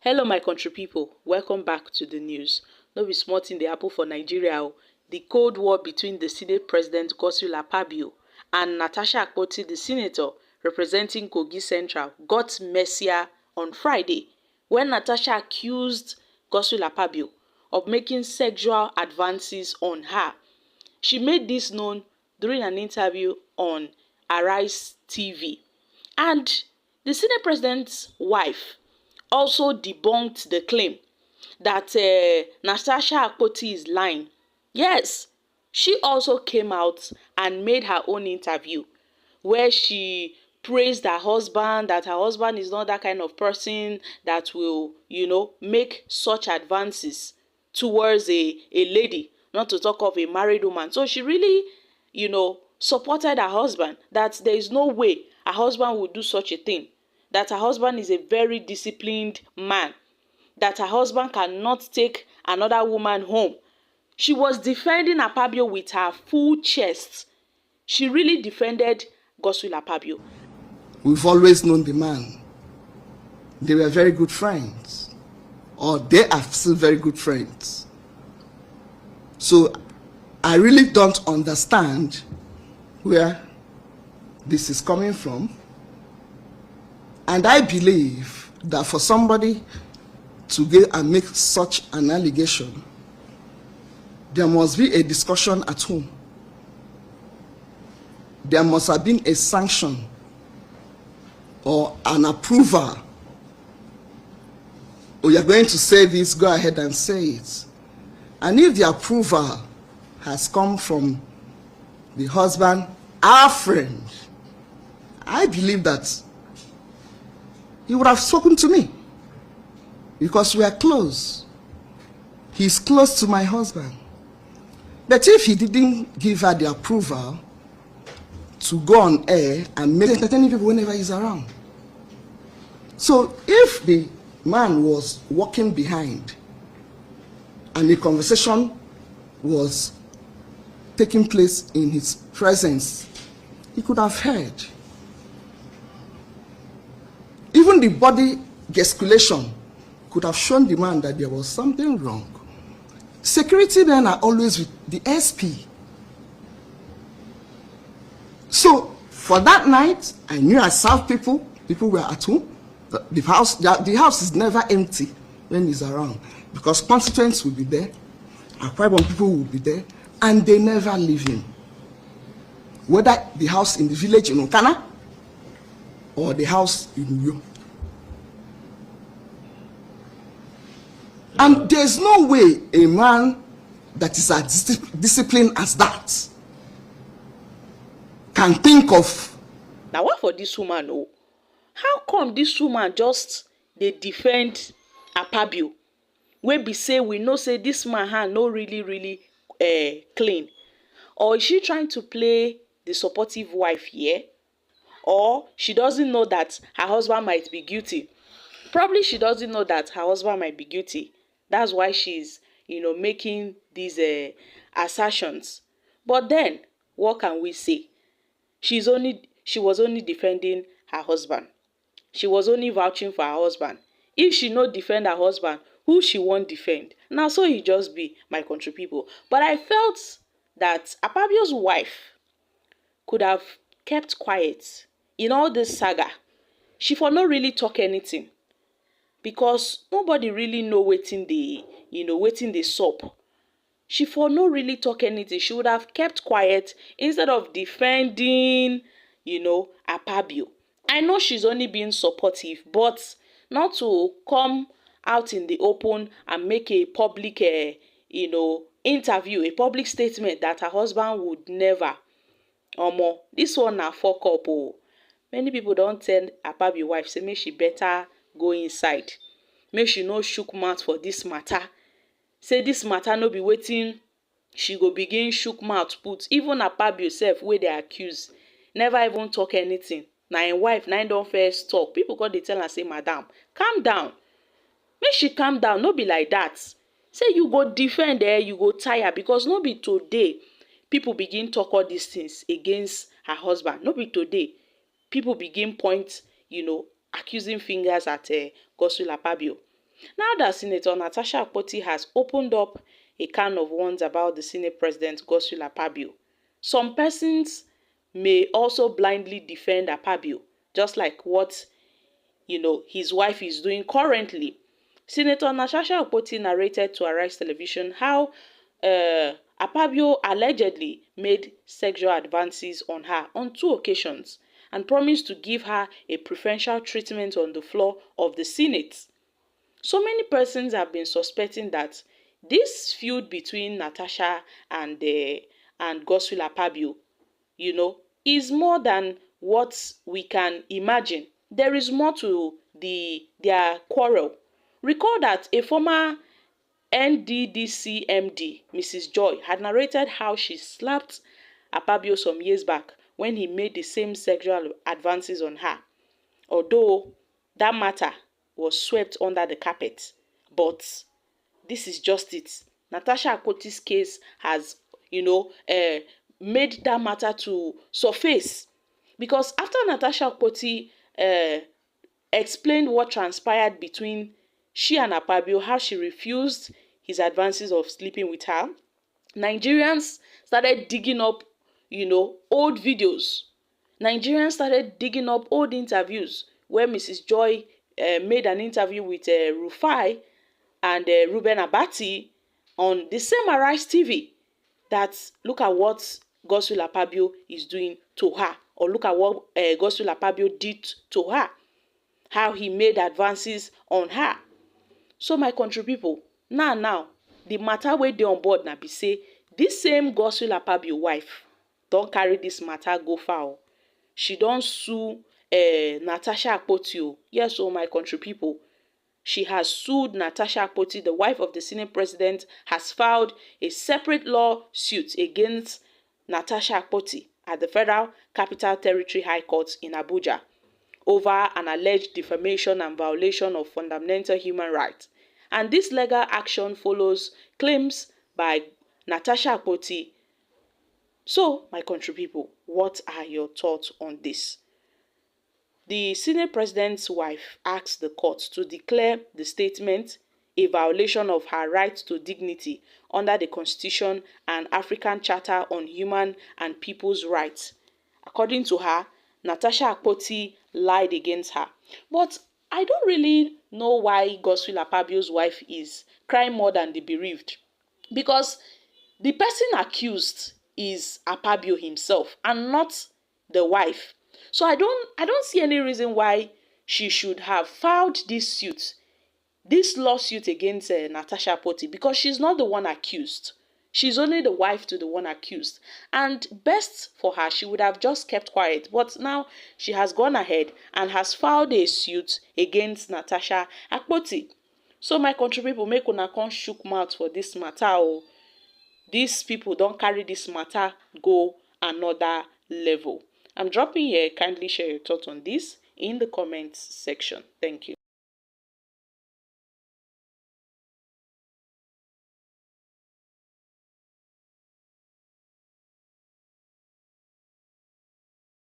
Hello my country people, welcome back to the news. No be small thing dey happen for Nigeria o. The cold war between the Senate President Godswill Akpabio and Natasha, the senator representing Kogi Central, got messier on Friday when Natasha accused Godswill Akpabio of making sexual advances on her. She made this known during an interview on Arise TV. And the Senate President's wife also debunked the claim that Natasha is lying. Yes, she also came out and made her own interview where she praised her husband, that her husband is not that kind of person that will, make such advances towards a lady, not to talk of a married woman. So she really, supported her husband, that there is no way her husband would do such a thing, that her husband is a very disciplined man, that her husband cannot take another woman home. She was defending Akpabio with her full chest. She really defended Godswill Akpabio. We've always known the man. They were very good friends, or they are still very good friends. So I really don't understand where this is coming from. And I believe that for somebody to go and make such an allegation, there must be a discussion at home. There must have been a sanction or an approval. Oh, you're going to say this, go ahead and say it. And if the approval has come from the husband, our friend, I believe that he would have spoken to me, because we are close. He's close to my husband. But if he didn't give her the approval to go on air and make entertaining people whenever he's around. So if the man was walking behind and the conversation was taking place in his presence, he could have heard. Even the body gesticulation could have shown the man that there was something wrong. Security men are always with the SP. So for that night, I knew I served people. People were at home. The house is never empty when he's around, because constituents will be there, Akpabio people will be there, and they never leave him. Whether the house in the village in Okana or the house in Uyo. And there's no way a man that is as disciplined as that can think of. Now what for this woman? Oh, how come this woman just they defend Akpabio? When be say we know say this man hand no really clean, or is she trying to play the supportive wife here? Or she doesn't know that her husband might be guilty. Probably she doesn't know that her husband might be guilty. That's why she's, making these assertions. But then, what can we say? She was only defending her husband. She was only vouching for her husband. If she no defend her husband, who she won't defend? Now, so he just be, my country people. But I felt that Akpabio's wife could have kept quiet in all this saga. She for not really talk anything, because nobody really know wetin dey sup. She for no really talk anything. She would have kept quiet instead of defending, Akpabio. I know she's only being supportive, but not to come out in the open and make a public, interview, a public statement that her husband would never. Omo, this one na fuck up oh. Many people don tell Akpabio wife say make she better go inside, make she no shook mouth for this matter. Say this matter no be wetin she go begin shook mouth put. Even Akpabio sef wey dey accuse never even talk anything. Na im wife na im don first talk. People come dey tell her say, madam, calm down. Make she calm down. No be like that. Say you go defend you go tire, because no be today people begin talk all these things against her husband. No be today people begin point, accusing fingers at Godswill Akpabio. Now that Senator Natasha Akpoti has opened up a can of worms about the Senate President Godswill Akpabio, some persons may also blindly defend Akpabio, just like what his wife is doing currently. Senator Natasha Akpoti narrated to Arise Television how Akpabio allegedly made sexual advances on her on 2 occasions and promised to give her a preferential treatment on the floor of the Senate. So many persons have been suspecting that this feud between Natasha and Godswill Akpabio, is more than what we can imagine. There is more to their quarrel. Recall that a former NDDC MD, Mrs. Joy, had narrated how she slapped Akpabio some years back when he made the same sexual advances on her. Although that matter was swept under the carpet, but this is just it. Natasha Akpoti's case has, made that matter to surface, because after Natasha Akpoti explained what transpired between she and Akpabio, how she refused his advances of sleeping with her, Nigerians started digging up, old videos. Nigerians started digging up old interviews where Mrs. Joy made an interview with Rufai and Reuben Abati on the same Arise TV, that look at what Godswill Akpabio is doing to her, or look at what Godswill Akpabio did to her, how he made advances on her. So my country people, now the matter wey dey on board na be say this same Godswill Akpabio wife don carry this matter go far. She don sue Natasha Akpoti. Yes, my country people, she has sued Natasha Akpoti. The wife of the Senate President has filed a separate lawsuit against Natasha Akpoti at the Federal Capital Territory High Court in Abuja over an alleged defamation and violation of fundamental human rights. And this legal action follows claims by Natasha Akpoti. So, my country people, what are your thoughts on this? The Senate President's wife asked the court to declare the statement a violation of her right to dignity under the Constitution and African Charter on Human and People's Rights. According to her, Natasha Akpoti lied against her. But I don't really know why Godswill Akpabio's wife is crying more than the bereaved, because the person accused is Akpabio himself and not the wife. So I don't see any reason why she should have filed this lawsuit against Natasha Akpoti, because she's not the one accused. She's only the wife to the one accused. And best for her, she would have just kept quiet. But now she has gone ahead and has filed a suit against Natasha Akpoti. So my country people, make una come shook mouth for this matter. These people don't carry this matter go another level. I'm dropping here. Kindly share your thoughts on this in the comments section. Thank you.